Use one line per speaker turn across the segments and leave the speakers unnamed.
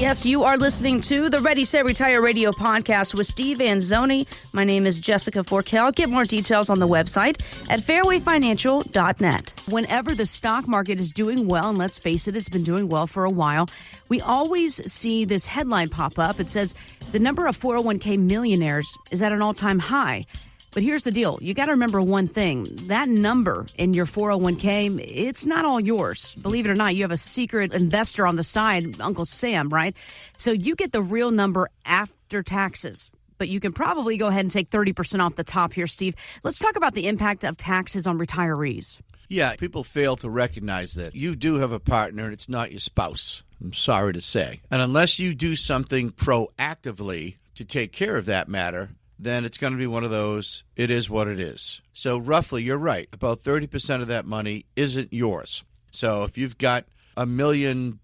Yes, you are listening to the Ready, Set, Retire radio podcast with Steve Anzuoni. My name is Jessica Forkel. Get more details on the website at fairwayfinancial.net. Whenever the stock market is doing well, and let's face it, it's been doing well for a while, we always see this headline pop up. It says the number of 401k millionaires is at an all-time high. But here's the deal. You got to remember one thing. That number in your 401k, it's not all yours. Believe it or not, you have a secret investor on the side, Uncle Sam, right? So you get the real number after taxes. But you can probably go ahead and take 30% off the top here, Steve. Let's talk about the impact of taxes on retirees.
Yeah, people fail to recognize that you do have a partner and it's not your spouse. I'm sorry to say. And unless you do something proactively to take care of that matter, then it's going to be one of those, it is what it is. So roughly, you're right, about 30% of that money isn't yours. So if you've got $1.3 million,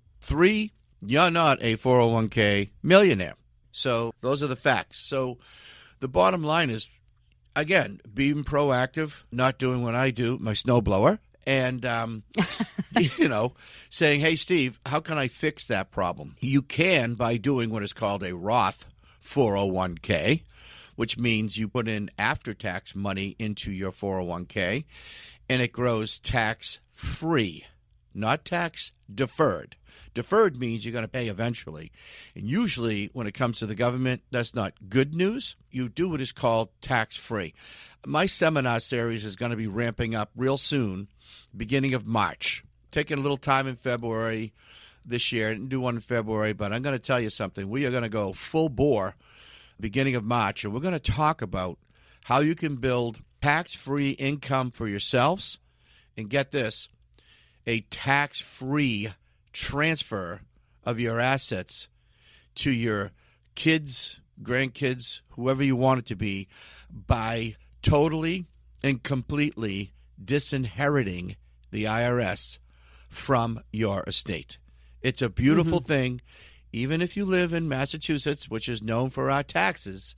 you're not a 401k millionaire. So those are the facts. So the bottom line is, again, being proactive, not doing what I do, my snowblower, and, saying, hey, Steve, how can I fix that problem? You can by doing what is called a Roth 401k, which means you put in after-tax money into your 401k, and it grows tax-free, not tax-deferred. Deferred means you're going to pay eventually. And usually, when it comes to the government, that's not good news. You do what is called tax-free. My seminar series is going to be ramping up real soon, beginning of March. Taking a little time in February this year. I didn't do one in February, but I'm going to tell you something. We are going to go full bore beginning of March, and we're going to talk about how you can build tax-free income for yourselves, and get this, a tax-free transfer of your assets to your kids, grandkids, whoever you want it to be, by totally and completely disinheriting the IRS from your estate. It's a beautiful thing. Even if you live in Massachusetts, which is known for our taxes,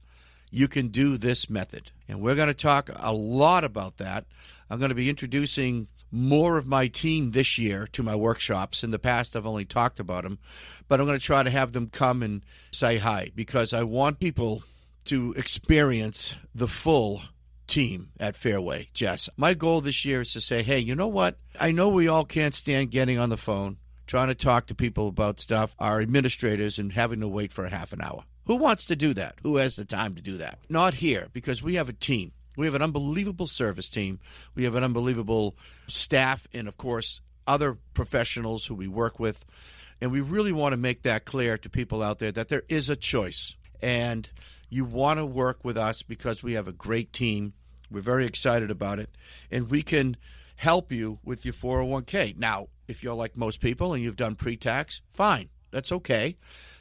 you can do this method. And we're going to talk a lot about that. I'm going to be introducing more of my team this year to my workshops. In the past, I've only talked about them. But I'm going to try to have them come and say hi, because I want people to experience the full team at Fairway. Jess, my goal this year is to say, hey, you know what? I know we all can't stand getting on the phone, trying to talk to people about stuff, our administrators, and having to wait for a half an hour. Who wants to do that? Who has the time to do that? Not here, because we have a team. We have an unbelievable service team. We have an unbelievable staff and, of course, other professionals who we work with. And we really want to make that clear to people out there that there is a choice. And you want to work with us because we have a great team. We're very excited about it. And we can help you with your 401k. Now, if you're like most people and you've done pre-tax, fine. That's okay.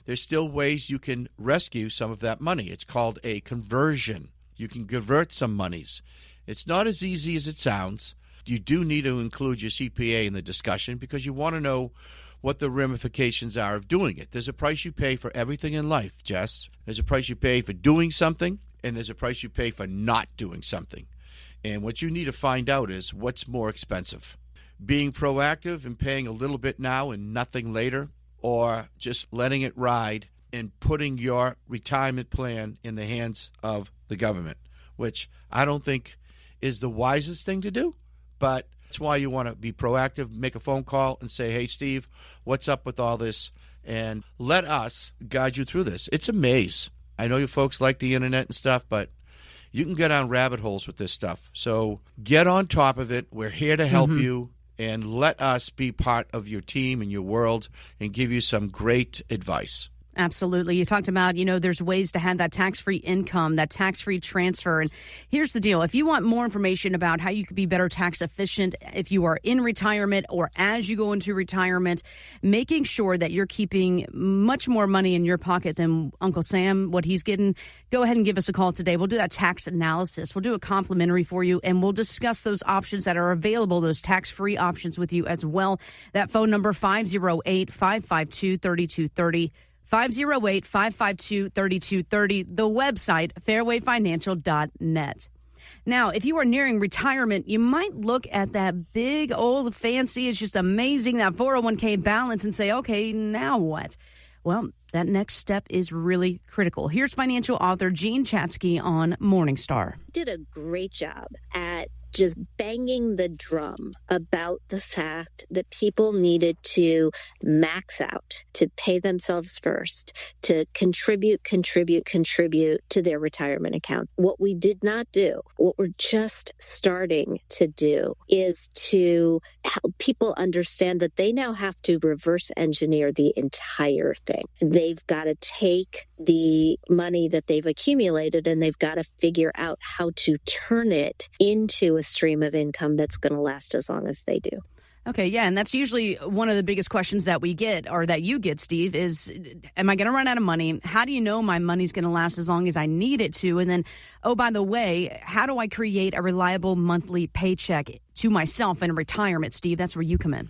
There's still ways you can rescue some of that money. It's called a conversion. You can convert some monies. It's not as easy as it sounds. You do need to include your CPA in the discussion because you want to know what the ramifications are of doing it. There's a price you pay for everything in life, Jess. There's a price you pay for doing something, and there's a price you pay for not doing something. And what you need to find out is what's more expensive. Being proactive and paying a little bit now and nothing later, or just letting it ride and putting your retirement plan in the hands of the government, which I don't think is the wisest thing to do, but that's why you want to be proactive, make a phone call and say, hey, Steve, what's up with all this? And let us guide you through this. It's a maze. I know you folks like the internet and stuff, but you can get down rabbit holes with this stuff. So get on top of it. We're here to help you. And let us be part of your team and your world and give you some great advice.
Absolutely. You talked about, there's ways to have that tax-free income, that tax-free transfer. And here's the deal. If you want more information about how you could be better tax efficient if you are in retirement or as you go into retirement, making sure that you're keeping much more money in your pocket than Uncle Sam, what he's getting, go ahead and give us a call today. We'll do that tax analysis. We'll do a complimentary for you, and we'll discuss those options that are available, those tax-free options with you as well. That phone number, 508-552-3230. 508-552-3230, the website, fairwayfinancial.net. Now, if you are nearing retirement, you might look at that big, old, fancy, it's just amazing, that 401k balance and say, okay, now what? well, that next step is really critical. Here's financial author Jean Chatzky on Morningstar.
Did a great job at just banging the drum about the fact that people needed to max out, to pay themselves first, to contribute to their retirement account. What we did not do, what we're just starting to do, is to help people understand that they now have to reverse engineer the entire thing. They've got to take the money that they've accumulated and they've got to figure out how to turn it into a stream of income that's going to last as long as they do.
Okay, yeah, and that's usually one of the biggest questions that we get, or that you get, Steve, is, am I going to run out of money? How do you know my money's going to last as long as I need it to? And then, oh, by the way, how do I create a reliable monthly paycheck to myself in retirement, Steve? That's where you come in.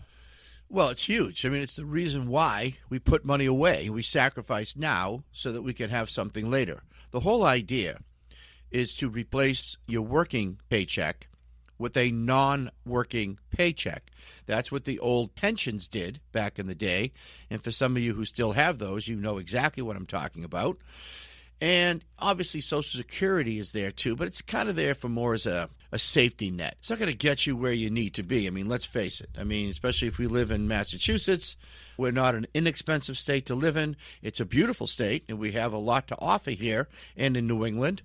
Well, it's huge. I mean, it's the reason why we put money away. We sacrifice now so that we can have something later. The whole idea is to replace your working paycheck with a non-working paycheck. That's what the old pensions did back in the day. And for some of you who still have those, you know exactly what I'm talking about. And obviously Social Security is there too, but it's kind of there for more as a safety net. It's not going to get you where you need to be. I mean, let's face it. I mean, especially if we live in Massachusetts, we're not an inexpensive state to live in. It's a beautiful state, and we have a lot to offer here and in New England,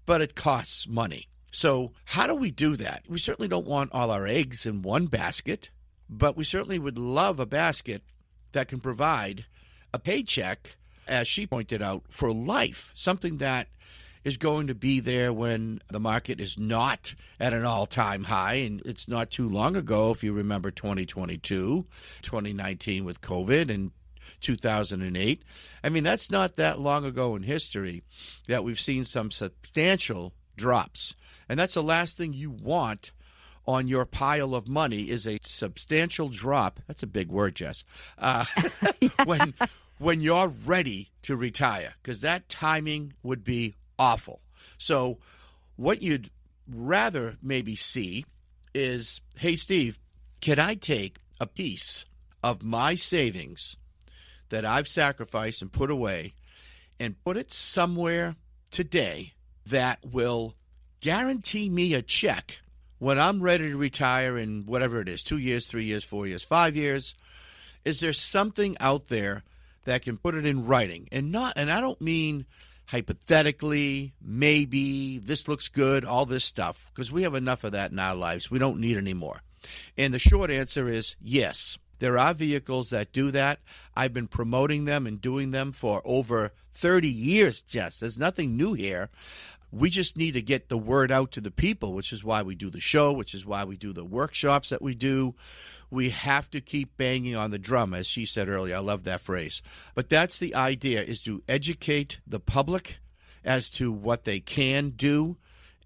but it costs money. So how do we do that? We certainly don't want all our eggs in one basket, but we certainly would love a basket that can provide a paycheck, as she pointed out, for life, something that is going to be there when the market is not at an all-time high. And it's not too long ago, if you remember 2022, 2019 with COVID, and 2008. I mean, that's not that long ago in history that we've seen some substantial drops. And that's the last thing you want on your pile of money is a substantial drop. That's a big word, Jess. When you're ready to retire, because that timing would be awful. So what you'd rather maybe see is, hey, Steve, can I take a piece of my savings that I've sacrificed and put away and put it somewhere today that will guarantee me a check when I'm ready to retire in whatever it is, 2 years, 3 years, 4 years, 5 years? Is there something out there that can put it in writing? And I don't mean hypothetically, maybe, this looks good, all this stuff, because we have enough of that in our lives. We don't need any more. And the short answer is yes. There are vehicles that do that. I've been promoting them and doing them for over 30 years, Jess. There's nothing new here. We just need to get the word out to the people, which is why we do the show, which is why we do the workshops that we do. We have to keep banging on the drum, as she said earlier. I love that phrase. But that's the idea, is to educate the public as to what they can do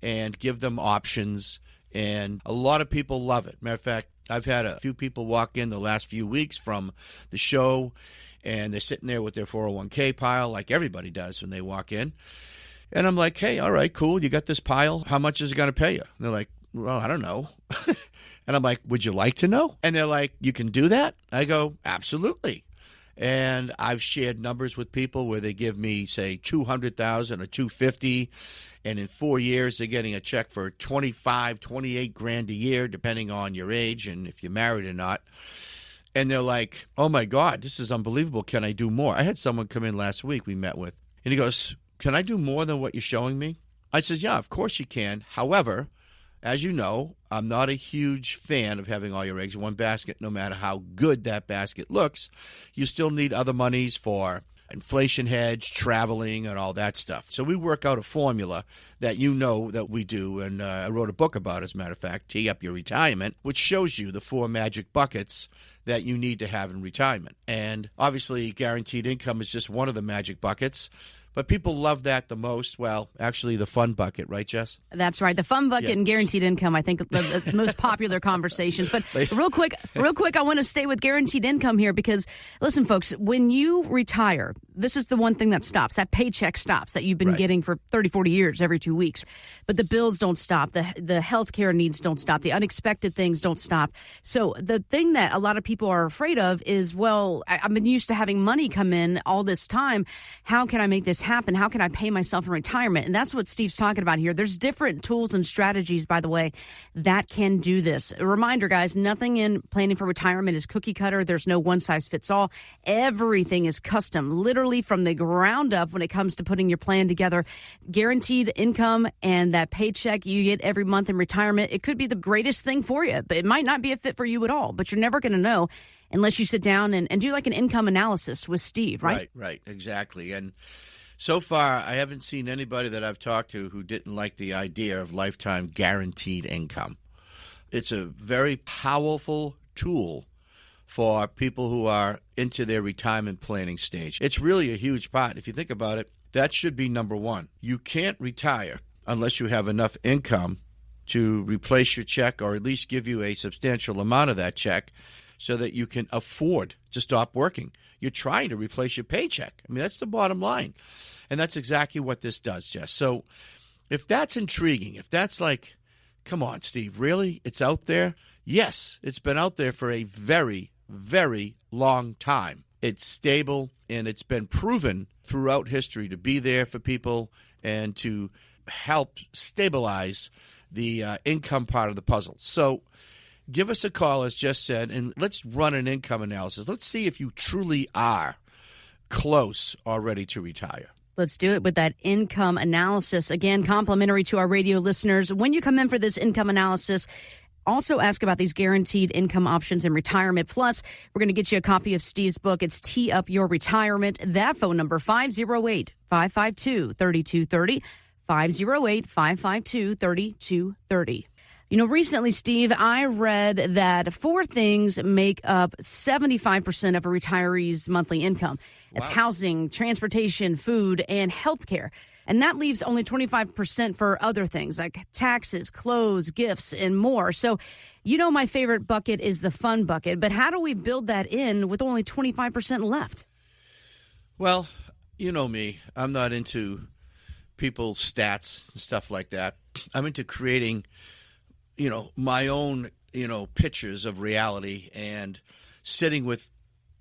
and give them options. And a lot of people love it. Matter of fact, I've had a few people walk in the last few weeks from the show, and they're sitting there with their 401k pile like everybody does when they walk in. And I'm like, hey, all right, cool. You got this pile. How much is it going to pay you? And they're like, well, I don't know. And I'm like, would you like to know? And they're like, you can do that? I go, absolutely. And I've shared numbers with people where they give me, say, $200,000 or $250,000, and in 4 years they're getting a check for $25,000, $28,000 a year, depending on your age and if you're married or not. And they're like, oh my God, this is unbelievable. Can I do more? I had someone come in last week we met with, and he goes, can I do more than what you're showing me? I says, yeah, of course you can. However, as you know, I'm not a huge fan of having all your eggs in one basket. No matter how good that basket looks, you still need other monies for inflation hedge, traveling, and all that stuff. So we work out a formula that you know that we do, and I wrote a book about, as a matter of fact, Tee Up Your Retirement, which shows you the 4 magic buckets that you need to have in retirement. And obviously, guaranteed income is just one of the magic buckets. But people love that the most. Well, actually, the fun bucket, right, Jess?
That's right. The fun bucket and guaranteed income, I think, the most popular conversations. But real quick, I want to stay with guaranteed income here because, listen, folks, when you retire, this is the one thing that stops. That paycheck stops that you've been getting for 30, 40 years every 2 weeks. But the bills don't stop. The health care needs don't stop. The unexpected things don't stop. So the thing that a lot of people are afraid of is, well, I've been used to having money come in all this time. How can I make this happen? How can I pay myself in retirement? And that's what Steve's talking about here. There's different tools and strategies, by the way, that can do this. A reminder, guys, nothing in planning for retirement is cookie cutter. There's no one size fits all. Everything is custom, literally from the ground up when it comes to putting your plan together. Guaranteed income and that paycheck you get every month in retirement, it could be the greatest thing for you, but it might not be a fit for you at all. But you're never going to know unless you sit down and do like an income analysis with Steve, right?
Right, exactly. And so far, I haven't seen anybody that I've talked to who didn't like the idea of lifetime guaranteed income. It's a very powerful tool for people who are into their retirement planning stage. It's really a huge part. If you think about it, that should be number one. You can't retire unless you have enough income to replace your check or at least give you a substantial amount of that check so that you can afford to stop working. You're trying to replace your paycheck. I mean, that's the bottom line. And that's exactly what this does, Jess. So if that's intriguing, if that's like, come on, Steve, really? It's out there? Yes, it's been out there for a very, very long time. It's stable, and it's been proven throughout history to be there for people and to help stabilize the income part of the puzzle. So give us a call, as Jess said, and let's run an income analysis. Let's see if you truly are close or ready to retire.
Let's do it with that income analysis. Again, complimentary to our radio listeners. When you come in for this income analysis, also ask about these guaranteed income options in retirement. Plus, we're going to get you a copy of Steve's book. It's Tee Up Your Retirement. That phone number, 508-552-3230, 508-552-3230. You know, recently, Steve, I read that 4 things make up 75% of a retiree's monthly income. It's housing, transportation, food, and health care. And that leaves only 25% for other things like taxes, clothes, gifts, and more. So, you know, my favorite bucket is the fun bucket. But how do we build that in with only 25% left?
Well, you know me. I'm not into people's stats and stuff like that. I'm into creating, you know, my own, you know, pictures of reality and sitting with,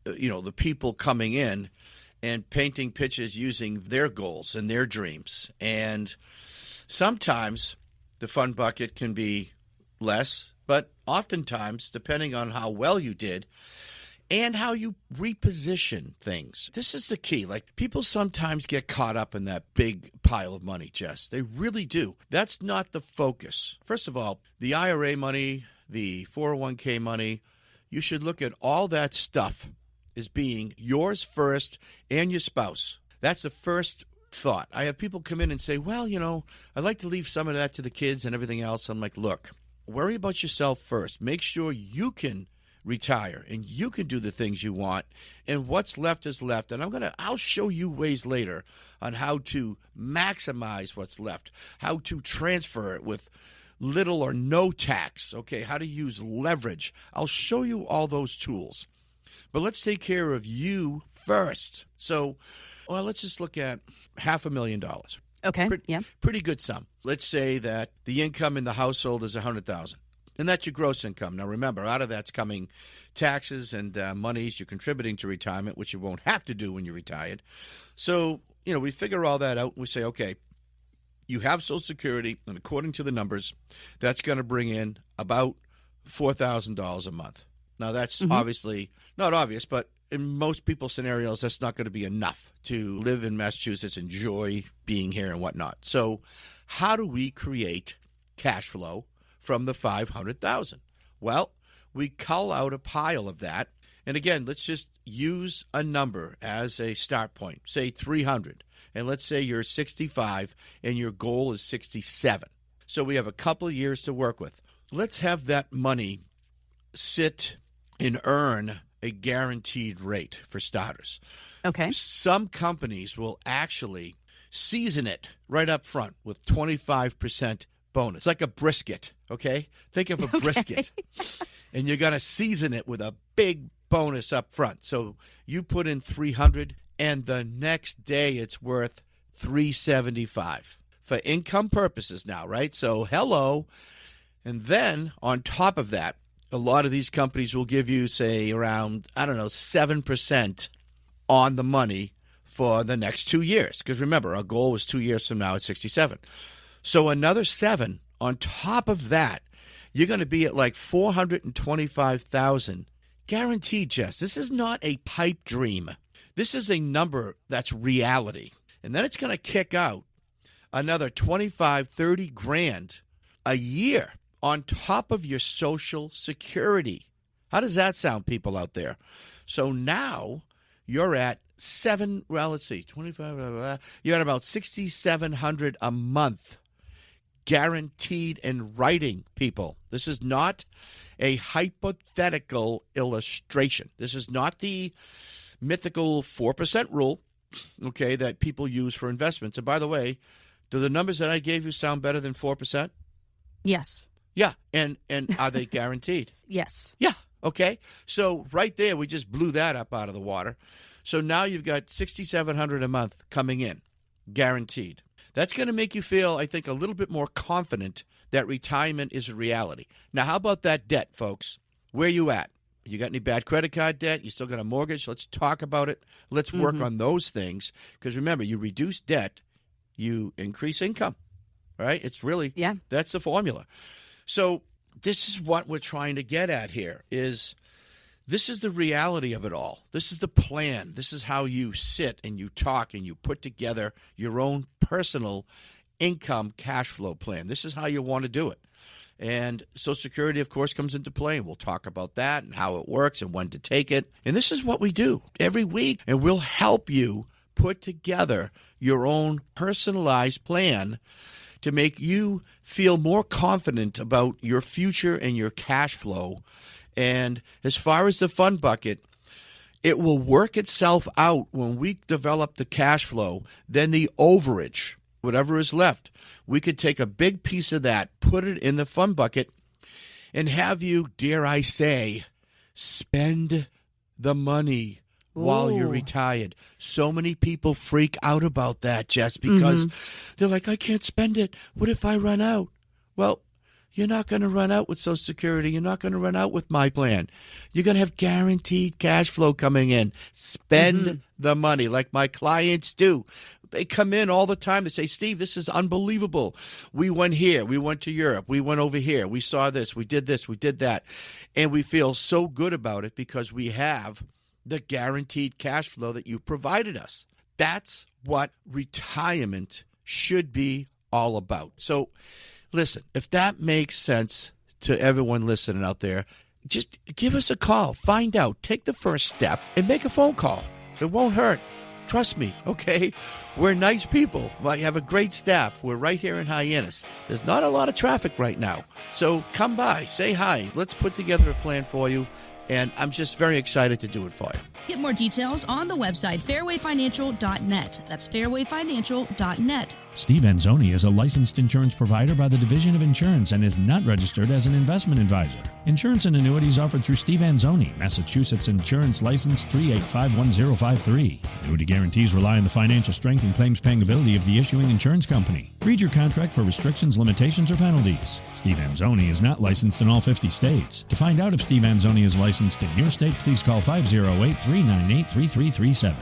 you know, the people coming in and painting pictures using their goals and their dreams. And sometimes the fun bucket can be less, but oftentimes, depending on how well you did and how you reposition things. This is the key. Like, people sometimes get caught up in that big pile of money, Jess. They really do. That's not the focus. First of all, the IRA money, the 401k money, you should look at all that stuff as being yours first and your spouse. That's the first thought. I have people come in and say, well, you know, I'd like to leave some of that to the kids and everything else. I'm like, look, worry about yourself first. Make sure you can retire and you can do the things you want, and what's left is left. And I'll show you ways later on how to maximize what's left, how to transfer it with little or no tax, okay, how to use leverage. I'll show you all those tools. But let's take care of you first. So, well, let's just look at $500,000.
Okay,
Pretty good sum. Let's say that the income in the household is $100,000. And that's your gross income. Now, remember, out of that's coming taxes and monies you're contributing to retirement, which you won't have to do when you're retired. So, you know, we figure all that out and we say, okay, you have Social Security, and according to the numbers, that's going to bring in about $4,000 a month. Now, that's obviously not obvious, but in most people's scenarios, that's not going to be enough to live in Massachusetts, enjoy being here and whatnot. So how do we create cash flow from the $500,000? Well, we cull out a pile of that. And again, let's just use a number as a start point, say 300. And let's say you're 65 and your goal is 67. So we have a couple of years to work with. Let's have that money sit and earn a guaranteed rate for starters.
Okay.
Some companies will actually season it right up front with 25% bonus. It's like a brisket, okay? Think of a brisket. And you're going to season it with a big bonus up front. So you put in $300, and the next day it's worth $375 for income purposes now, right? So hello. And then on top of that, a lot of these companies will give you, say, around, 7% on the money for the next 2 years. Because remember, our goal was 2 years from now at 67. So another 7 on top of that, you're going to be at like $425,000 guaranteed, Jess. This is not a pipe dream. This is a number that's reality. And then it's going to kick out another 25, 30 grand a year on top of your Social Security. How does that sound, people out there? So now you're at 25, you're at about $6,700 a month guaranteed in writing, people. This is not a hypothetical illustration. This is not the mythical 4% rule, okay, that people use for investments. And by the way, do the numbers that I gave you sound better than 4%?
Yes.
Yeah, and are they guaranteed?
Yes.
Yeah, okay. So right there, we just blew that up out of the water. So now you've got $6,700 a month coming in, guaranteed. That's going to make you feel, I think, a little bit more confident that retirement is a reality. Now, how about that debt, folks? Where you at? You got any bad credit card debt? You still got a mortgage? Let's talk about it. Let's work on those things. Because remember, you reduce debt, you increase income, right? It's really, that's the formula. So this is what we're trying to get at here is this is the reality of it all. This is the plan. This is how you sit and you talk and you put together your own personal income cash flow plan. This is how you want to do it. And Social Security, of course, comes into play, and we'll talk about that and how it works and when to take it. And this is what we do every week, and we'll help you put together your own personalized plan to make you feel more confident about your future and your cash flow. And as far as the fund bucket, it will work itself out when we develop the cash flow. Then the overage, whatever is left, we could take a big piece of that, put it in the fund bucket, and have you, dare I say, spend the money while you're retired. So many people freak out about that, Jess, because they're like, I can't spend it. What if I run out? Well, you're not going to run out with Social Security. You're not going to run out with my plan. You're going to have guaranteed cash flow coming in. Spend the money like my clients do. They come in all the time. They say, Steve, this is unbelievable. We went here. We went to Europe. We went over here. We saw this. We did this. We did that. And we feel so good about it because we have the guaranteed cash flow that you provided us. That's what retirement should be all about. So listen, if that makes sense to everyone listening out there, just give us a call. Find out. Take the first step and make a phone call. It won't hurt. Trust me, okay? We're nice people. We have a great staff. We're right here in Hyannis. There's not a lot of traffic right now. So come by, say hi. Let's put together a plan for you. And I'm just very excited to do it for you.
Get more details on the website, fairwayfinancial.net. That's fairwayfinancial.net.
Steve Anzuoni is a licensed insurance provider by the Division of Insurance and is not registered as an investment advisor. Insurance and annuities offered through Steve Anzuoni, Massachusetts Insurance License 3851053. Annuity guarantees rely on the financial strength and claims paying ability of the issuing insurance company. Read your contract for restrictions, limitations, or penalties. Steve Anzuoni is not licensed in all 50 states. To find out if Steve Anzuoni is licensed in your state, please call 508-398-3337.